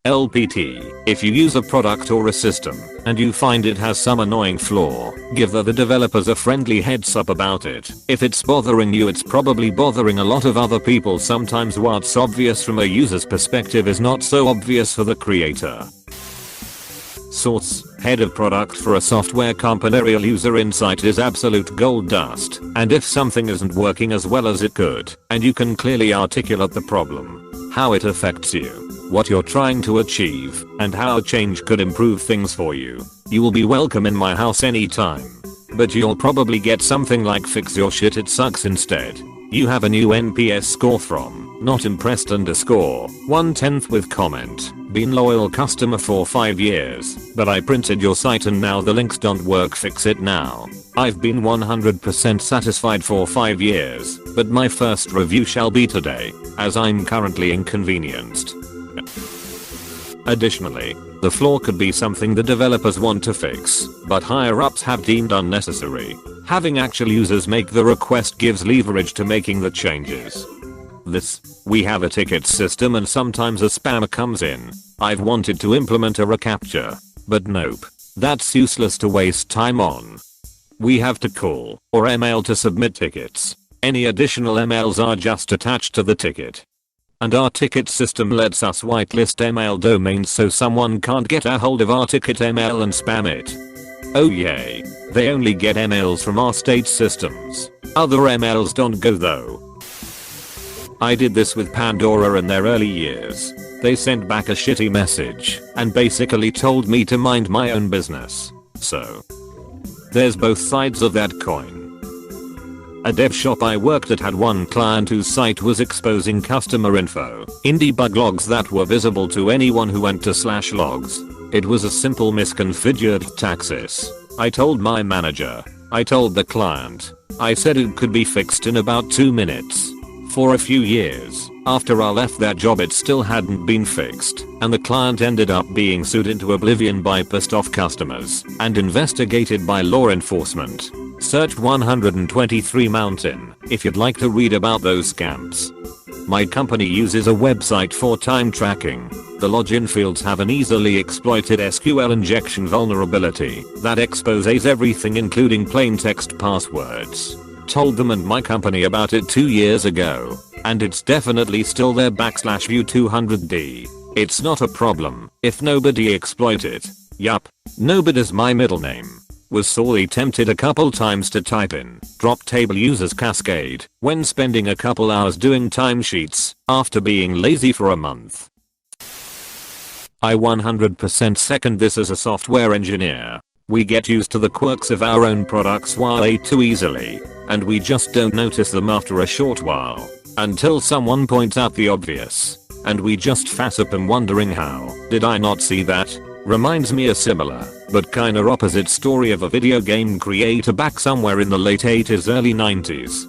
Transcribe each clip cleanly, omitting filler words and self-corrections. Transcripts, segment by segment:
LPT. If you use a product or a system, and you find it has some annoying flaw, give the developers a friendly heads up about it. If it's bothering you, it's probably bothering a lot of other people. Sometimes what's obvious from a user's perspective is not so obvious for the creator. Source: head of product for a software company. Real user insight is absolute gold dust, and if something isn't working as well as it could, and you can clearly articulate the problem, how it affects you, what you're trying to achieve, and how change could improve things for you, you will be welcome in my house anytime. But you'll probably get something like "fix your shit, it sucks" instead. You have a new NPS score from not impressed _ 1/10 with comment. Been loyal customer for 5 years, but I printed your site and now the links don't work, fix it now. I've been 100% satisfied for 5 years, but my first review shall be today, as I'm currently inconvenienced. Additionally, the flaw could be something the developers want to fix, but higher ups have deemed unnecessary. Having actual users make the request gives leverage to making the changes. We have a ticket system and sometimes a spammer comes in. I've wanted to implement a reCAPTCHA, but nope. That's useless to waste time on. We have to call or email to submit tickets. Any additional emails are just attached to the ticket. And our ticket system lets us whitelist email domains so someone can't get a hold of our ticket email and spam it. Oh yay. They only get emails from our state systems. Other emails don't go though. I did this with Pandora in their early years. They sent back a shitty message and basically told me to mind my own business. So there's both sides of that coin. A dev shop I worked at had one client whose site was exposing customer info in debug logs that were visible to anyone who went to /logs. It was a simple misconfigured taxis. I told my manager. I told the client. I said it could be fixed in about 2 minutes. For a few years, after I left that job, it still hadn't been fixed, and the client ended up being sued into oblivion by pissed off customers and investigated by law enforcement. Search 123 Mountain if you'd like to read about those scams. My company uses a website for time tracking. The login fields have an easily exploited SQL injection vulnerability that exposes everything, including plain text passwords. Told them and my company about it 2 years ago, and it's definitely still there /view 200D. It's not a problem if nobody exploit it. Yup, nobody's my middle name. Was sorely tempted a couple times to type in drop table users cascade when spending a couple hours doing timesheets after being lazy for a month. I 100% second this. As a software engineer, we get used to the quirks of our own products way too easily, and we just don't notice them after a short while, until someone points out the obvious, and we just fass up and wondering how did I not see that? Reminds me a similar, but kinda opposite story of a video game creator back somewhere in the late 80s early 90s.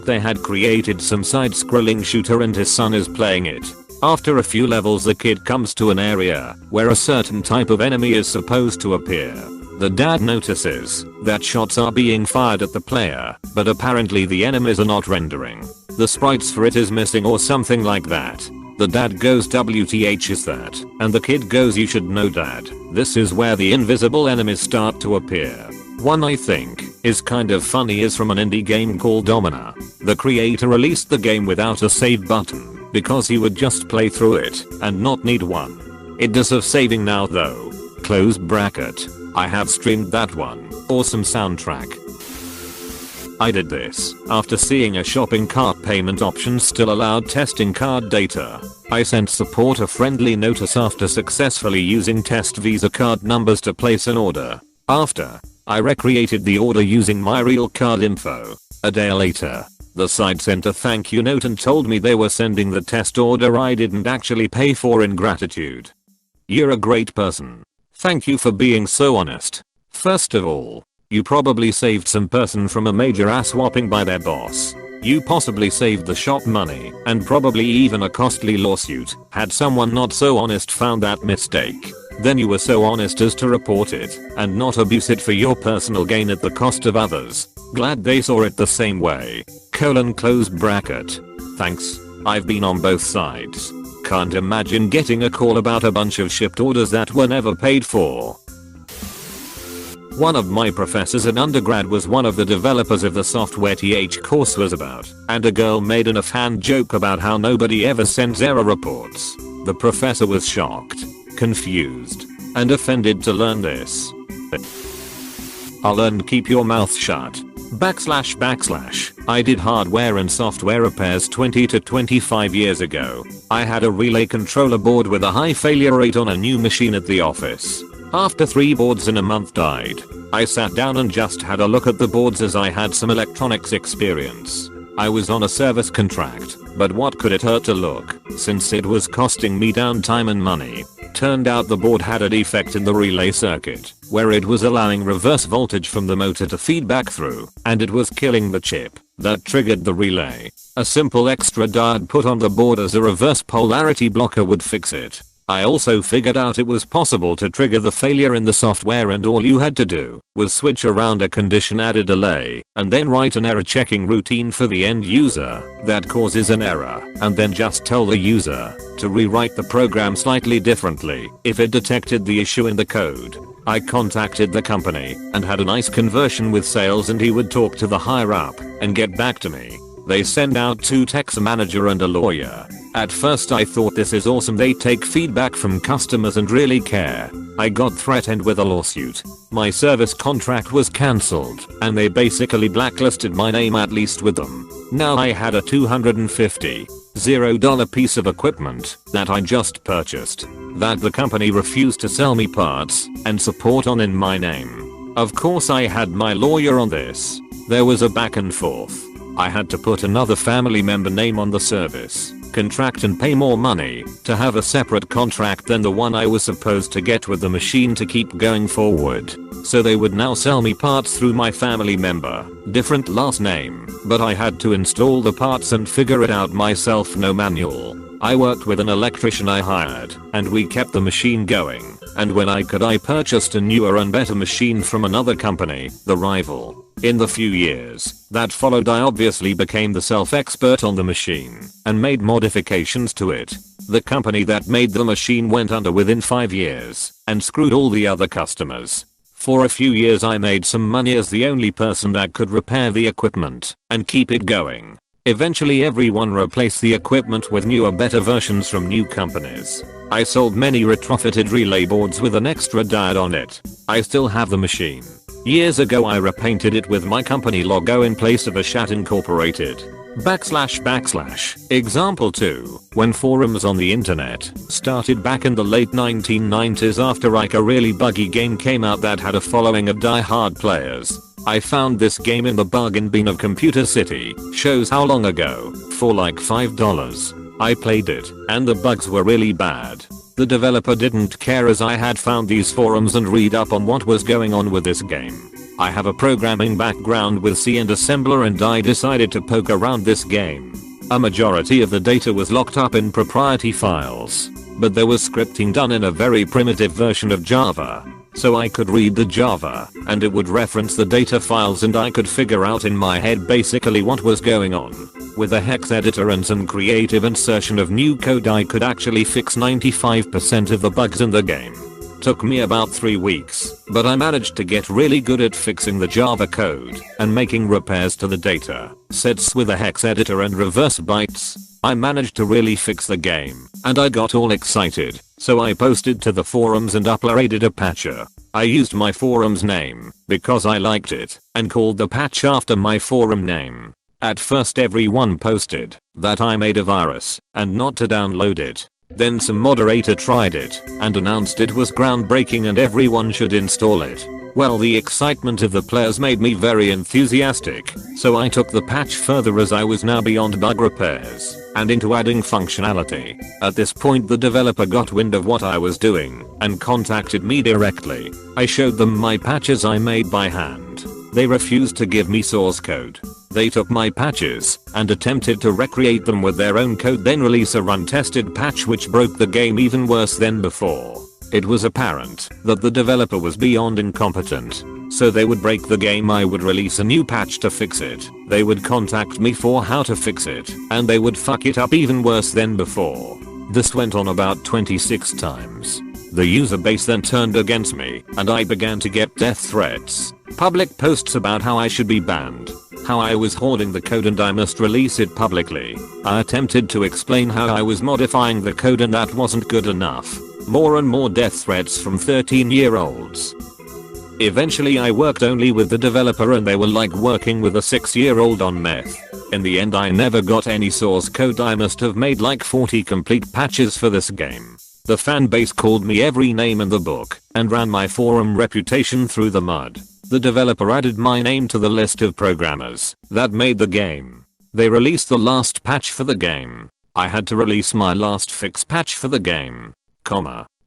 They had created some side-scrolling shooter and his son is playing it. After a few levels, the kid comes to an area where a certain type of enemy is supposed to appear. The dad notices that shots are being fired at the player, but apparently the enemies are not rendering. The sprites for it is missing or something like that. The dad goes, "WTH is that?" And the kid goes, "You should know, dad. This is where the invisible enemies start to appear." One I think is kind of funny is from an indie game called Domina. The creator released the game without a save button because he would just play through it and not need one. It does have saving now though. Close bracket. I have streamed that one. Awesome soundtrack. I did this after seeing a shopping cart payment option still allowed testing card data. I sent support a friendly notice after successfully using test Visa card numbers to place an order. After, I recreated the order using my real card info. A day later, the site sent a thank you note and told me they were sending the test order I didn't actually pay for in gratitude. You're a great person. Thank you for being so honest. First of all, you probably saved some person from a major ass whopping by their boss. You possibly saved the shop money and probably even a costly lawsuit had someone not so honest found that mistake. Then you were so honest as to report it and not abuse it for your personal gain at the cost of others. Glad they saw it the same way. Close bracket. Thanks. I've been on both sides. Can't imagine getting a call about a bunch of shipped orders that were never paid for. One of my professors in undergrad was one of the developers of the software TH course was about, and a girl made an offhand joke about how nobody ever sends error reports. The professor was shocked, confused, and offended to learn this. I'll learn keep your mouth shut. / I did hardware and software repairs 20 to 25 years ago. I had a relay controller board with a high failure rate on a new machine at the office. After 3 boards in a month died. I sat down and just had a look at the boards as I had some electronics experience. I was on a service contract, but what could it hurt to look, since it was costing me downtime and money. Turned out the board had a defect in the relay circuit, where it was allowing reverse voltage from the motor to feed back through, and it was killing the chip that triggered the relay. A simple extra diode put on the board as a reverse polarity blocker would fix it. I also figured out it was possible to trigger the failure in the software, and all you had to do was switch around a condition, add a delay, and then write an error checking routine for the end user that causes an error, and then just tell the user to rewrite the program slightly differently if it detected the issue in the code. I contacted the company and had a nice conversion with sales, and he would talk to the higher up and get back to me. They send out 2 techs, a manager and a lawyer. At first I thought this is awesome, they take feedback from customers and really care. I got threatened with a lawsuit. My service contract was cancelled and they basically blacklisted my name, at least with them. Now I had a $250 piece of equipment that I just purchased that the company refused to sell me parts and support on in my name. Of course I had my lawyer on this. There was a back and forth. I had to put another family member name on the service contract and pay more money to have a separate contract than the one I was supposed to get with the machine to keep going forward. So they would now sell me parts through my family member, different last name, but I had to install the parts and figure it out myself, no manual. I worked with an electrician I hired, and we kept the machine going, and when I could I purchased a newer and better machine from another company, the rival. In the few years that followed I obviously became the self-expert on the machine and made modifications to it. The company that made the machine went under within 5 years and screwed all the other customers. For a few years I made some money as the only person that could repair the equipment and keep it going. Eventually everyone replaced the equipment with newer, better versions from new companies. I sold many retrofitted relay boards with an extra diode on it. I still have the machine. Years ago I repainted it with my company logo in place of a Shat Incorporated. / Example 2. When forums on the internet started back in the late 1990s after like a really buggy game came out that had a following of die-hard players. I found this game in the bargain bin of Computer City. Shows how long ago, for like $5. I played it, and the bugs were really bad. The developer didn't care as I had found these forums and read up on what was going on with this game. I have a programming background with C and assembler, and I decided to poke around this game. A majority of the data was locked up in proprietary files, but there was scripting done in a very primitive version of Java. So I could read the Java and it would reference the data files, and I could figure out in my head basically what was going on. With a hex editor and some creative insertion of new code I could actually fix 95% of the bugs in the game. Took me about 3 weeks, but I managed to get really good at fixing the Java code and making repairs to the data sets with a hex editor and reverse bytes. I managed to really fix the game, and I got all excited, so I posted to the forums and uploaded a patcher. I used my forum's name because I liked it and called the patch after my forum name. At first everyone posted that I made a virus and not to download it. Then some moderator tried it and announced it was groundbreaking and everyone should install it. Well, the excitement of the players made me very enthusiastic, so I took the patch further as I was now beyond bug repairs and into adding functionality. At this point the developer got wind of what I was doing and contacted me directly. I showed them my patches I made by hand. They refused to give me source code. They took my patches and attempted to recreate them with their own code, then release a run-tested patch which broke the game even worse than before. It was apparent that the developer was beyond incompetent. So they would break the game, I would release a new patch to fix it, they would contact me for how to fix it, and they would fuck it up even worse than before. This went on about 26 times. The user base then turned against me, and I began to get death threats, public posts about how I should be banned, how I was hoarding the code and I must release it publicly. I attempted to explain how I was modifying the code and that wasn't good enough. More and more death threats from 13-year-olds. Eventually I worked only with the developer and they were like working with a 6-year-old on meth. In the end I never got any source code. I must have made like 40 complete patches for this game. The fan base called me every name in the book and ran my forum reputation through the mud. The developer added my name to the list of programmers that made the game. They released the last patch for the game. I had to release my last fix patch for the game.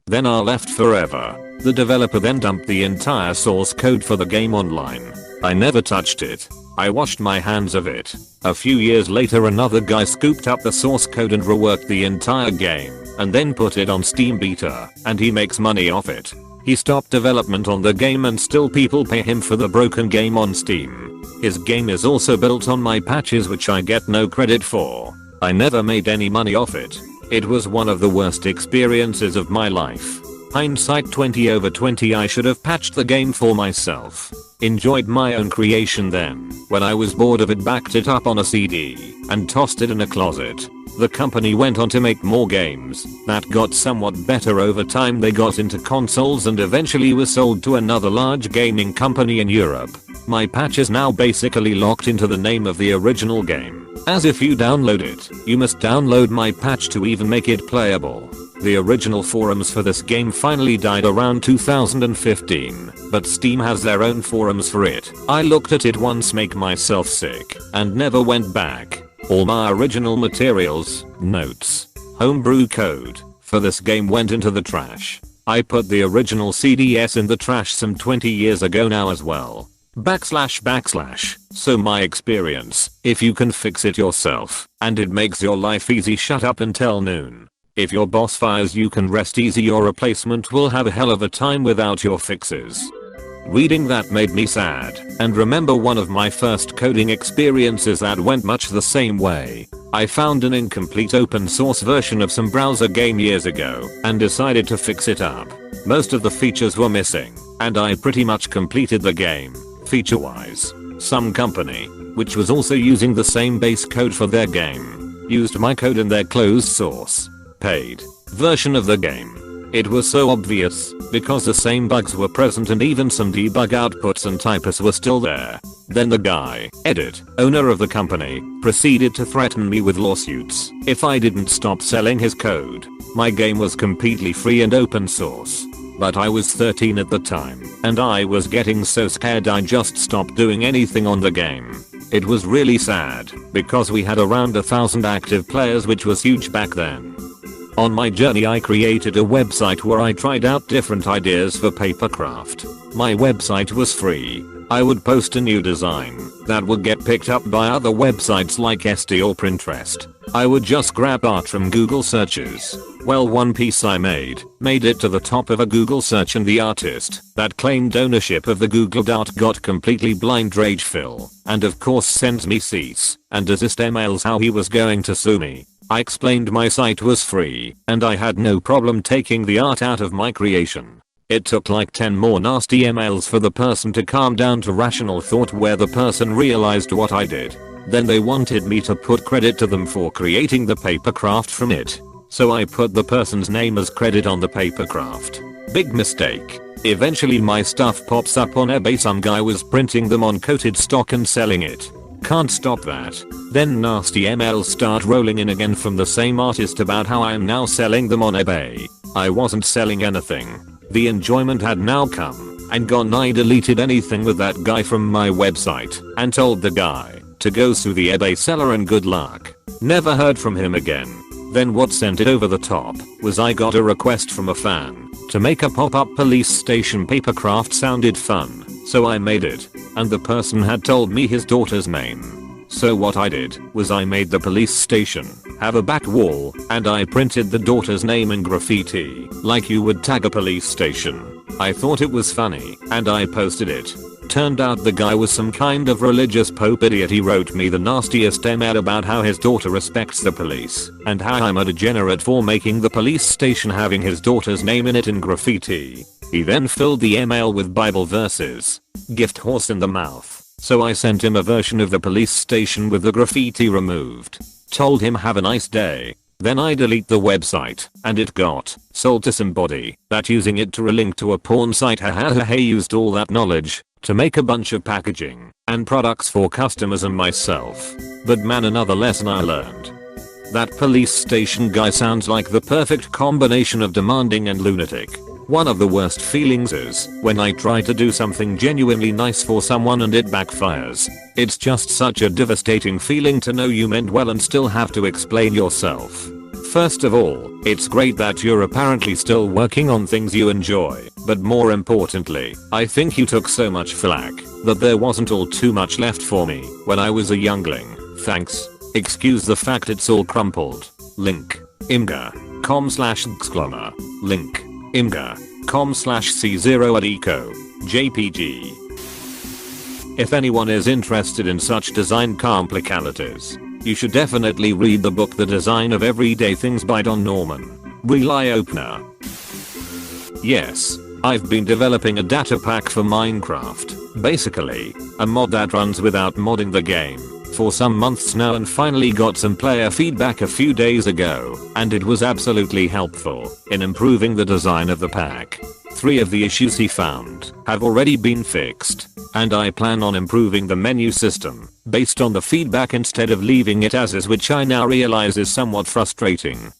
Then I left forever. The developer then dumped the entire source code for the game online. I never touched it. I washed my hands of it. A few years later another guy scooped up the source code and reworked the entire game and then put it on Steam Beta, and he makes money off it. He stopped development on the game and still people pay him for the broken game on Steam. His game is also built on my patches which I get no credit for. I never made any money off it. It was one of the worst experiences of my life. Hindsight 20/20, I should have patched the game for myself. Enjoyed my own creation then. When I was bored of it, backed it up on a CD and tossed it in a closet. The company went on to make more games that got somewhat better over time. They got into consoles and eventually were sold to another large gaming company in Europe. My patch is now basically locked into the name of the original game. As if you download it, you must download my patch to even make it playable. The original forums for this game finally died around 2015, but Steam has their own forums for it. I looked at it once, make myself sick, and never went back. All my original materials, notes, homebrew code for this game went into the trash. I put the original CDS in the trash some 20 years ago now as well. // So my experience, if you can fix it yourself and it makes your life easy, shut up until noon. If your boss fires you can rest easy, your replacement will have a hell of a time without your fixes. Reading that made me sad and remember one of my first coding experiences that went much the same way. I found an incomplete open source version of some browser game years ago and decided to fix it up. Most of the features were missing and I pretty much completed the game, feature wise. Some company, which was also using the same base code for their game, used my code in their closed source, paid version of the game. It was so obvious because the same bugs were present and even some debug outputs and typos were still there. Then the guy, owner of the company, proceeded to threaten me with lawsuits if I didn't stop selling his code. My game was completely free and open source. But I was 13 at the time and I was getting so scared I just stopped doing anything on the game. It was really sad because we had around 1,000 active players, which was huge back then. On my journey I created a website where I tried out different ideas for papercraft. My website was free. I would post a new design that would get picked up by other websites like SD or Pinterest. I would just grab art from Google searches. Well, one piece I made it to the top of a Google search and the artist that claimed ownership of the Googled art got completely blind rage fill and of course sends me cease and desist emails how he was going to sue me. I explained my site was free and I had no problem taking the art out of my creation. It took like 10 more nasty emails for the person to calm down to rational thought where the person realized what I did. Then they wanted me to put credit to them for creating the papercraft from it. So I put the person's name as credit on the papercraft. Big mistake. Eventually my stuff pops up on eBay. Some guy was printing them on coated stock and selling it. Can't stop that. Then nasty emails start rolling in again from the same artist about how I am now selling them on eBay. I wasn't selling anything. The enjoyment had now come and gone. I deleted anything with that guy from my website and told the guy to go sue the eBay seller and good luck. Never heard from him again. Then what sent it over the top was I got a request from a fan to make a pop-up police station papercraft. Sounded fun, so I made it, and the person had told me his daughter's name. So what I did was I made the police station have a back wall and I printed the daughter's name in graffiti like you would tag a police station. I thought it was funny and I posted it. Turned out the guy was some kind of religious pope idiot. He wrote me the nastiest email about how his daughter respects the police and how I'm a degenerate for making the police station having his daughter's name in it in graffiti. He then filled the email with Bible verses. Gift horse in the mouth. So I sent him a version of the police station with the graffiti removed. Told him have a nice day. Then I delete the website and it got sold to somebody that using it to relink to a porn site. He used all that knowledge to make a bunch of packaging and products for customers and myself. But man, another lesson I learned. That police station guy sounds like the perfect combination of demanding and lunatic. One of the worst feelings is when I try to do something genuinely nice for someone and it backfires. It's just such a devastating feeling to know you meant well and still have to explain yourself. First of all, it's great that you're apparently still working on things you enjoy, but more importantly, I think you took so much flack that there wasn't all too much left for me when I was a youngling. Thanks. Excuse the fact it's all crumpled. Link. imga.com/exclammer. Link. imga.com/c0adeco. JPG. If anyone is interested in such design complicalities, you should definitely read the book The Design of Everyday Things by Don Norman. Real eye-opener. Yes, I've been developing a data pack for Minecraft, basically, a mod that runs without modding the game, for some months now and finally got some player feedback a few days ago, and it was absolutely helpful in improving the design of the pack. 3 of the issues he found have already been fixed, and I plan on improving the menu system based on the feedback instead of leaving it as is, which I now realize is somewhat frustrating.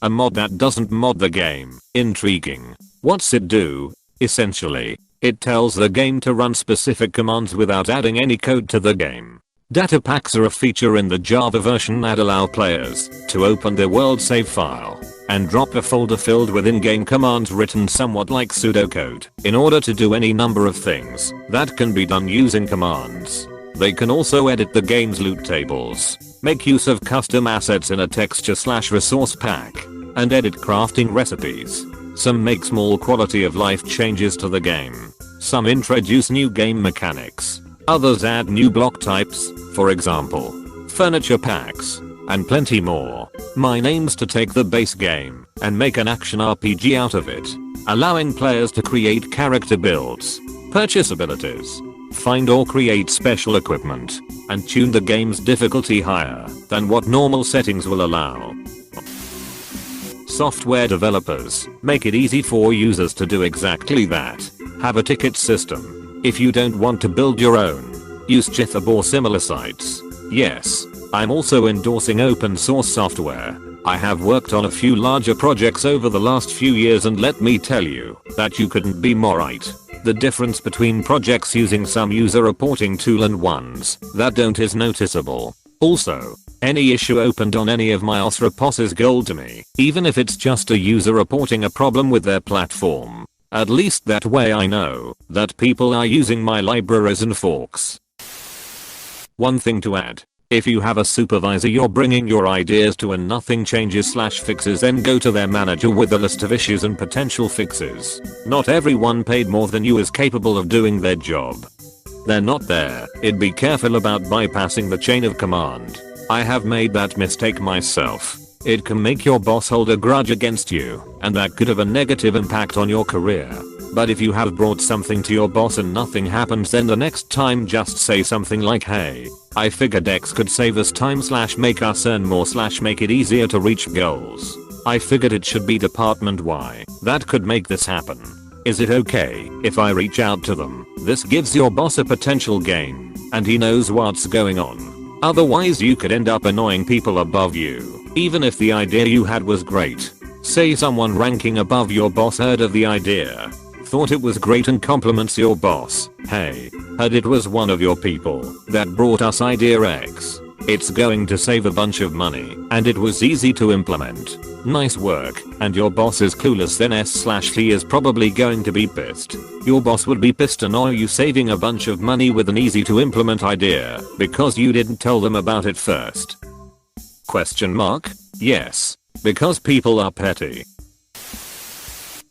A mod that doesn't mod the game. Intriguing. What's it do? Essentially, it tells the game to run specific commands without adding any code to the game. Data packs are a feature in the Java version that allow players to open their world save file and drop a folder filled with in-game commands written somewhat like pseudocode in order to do any number of things that can be done using commands. They can also edit the game's loot tables, make use of custom assets in a texture/resource pack, and edit crafting recipes. Some make small quality of life changes to the game. Some introduce new game mechanics. Others add new block types, for example, furniture packs, and plenty more. Mine aims to take the base game and make an action RPG out of it, allowing players to create character builds, purchase abilities, find or create special equipment, and tune the game's difficulty higher than what normal settings will allow. Software developers make it easy for users to do exactly that. Have a ticket system. If you don't want to build your own, use GitHub or similar sites. Yes, I'm also endorsing open source software. I have worked on a few larger projects over the last few years and let me tell you that you couldn't be more right. The difference between projects using some user reporting tool and ones that don't is noticeable. Also, any issue opened on any of my auth repos is gold to me, even if it's just a user reporting a problem with their platform. At least that way I know that people are using my libraries and forks. One thing to add. If you have a supervisor you're bringing your ideas to and nothing changes/fixes, then go to their manager with a list of issues and potential fixes. Not everyone paid more than you is capable of doing their job. They're not there. Be careful about bypassing the chain of command. I have made that mistake myself. It can make your boss hold a grudge against you, and that could have a negative impact on your career. But if you have brought something to your boss and nothing happens, then the next time just say something like, hey, I figured X could save us time/make us earn more/make it easier to reach goals. I figured it should be department Y that could make this happen. Is it okay if I reach out to them? This gives your boss a potential gain, and he knows what's going on. Otherwise you could end up annoying people above you, even if the idea you had was great. Say someone ranking above your boss heard of the idea, thought it was great and compliments your boss. Hey, heard it was one of your people that brought us idea X. It's going to save a bunch of money and it was easy to implement. Nice work, and your boss is clueless, then S/T is probably going to be pissed. Your boss would be pissed and owe you saving a bunch of money with an easy to implement idea because you didn't tell them about it first. Question mark? Yes. Because people are petty.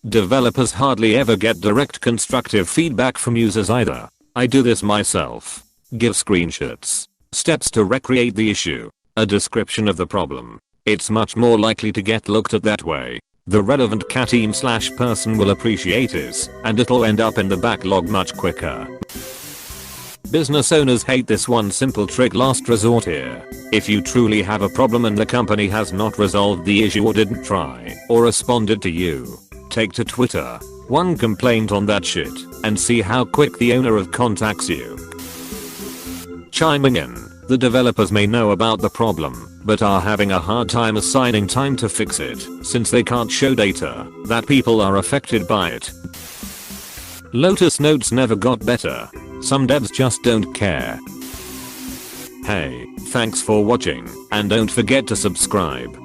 Developers hardly ever get direct constructive feedback from users either. I do this myself. Give screenshots, steps to recreate the issue, a description of the problem. It's much more likely to get looked at that way. The relevant cat team/person will appreciate it, and it'll end up in the backlog much quicker. Business owners hate this one simple trick, last resort here. If you truly have a problem and the company has not resolved the issue or didn't try or responded to you, take to Twitter, one complaint on that shit, and see how quick the owner of contacts you. Chiming in, the developers may know about the problem, but are having a hard time assigning time to fix it, since they can't show data that people are affected by it. Lotus Notes never got better. Some devs just don't care. Hey, thanks for watching, and don't forget to subscribe.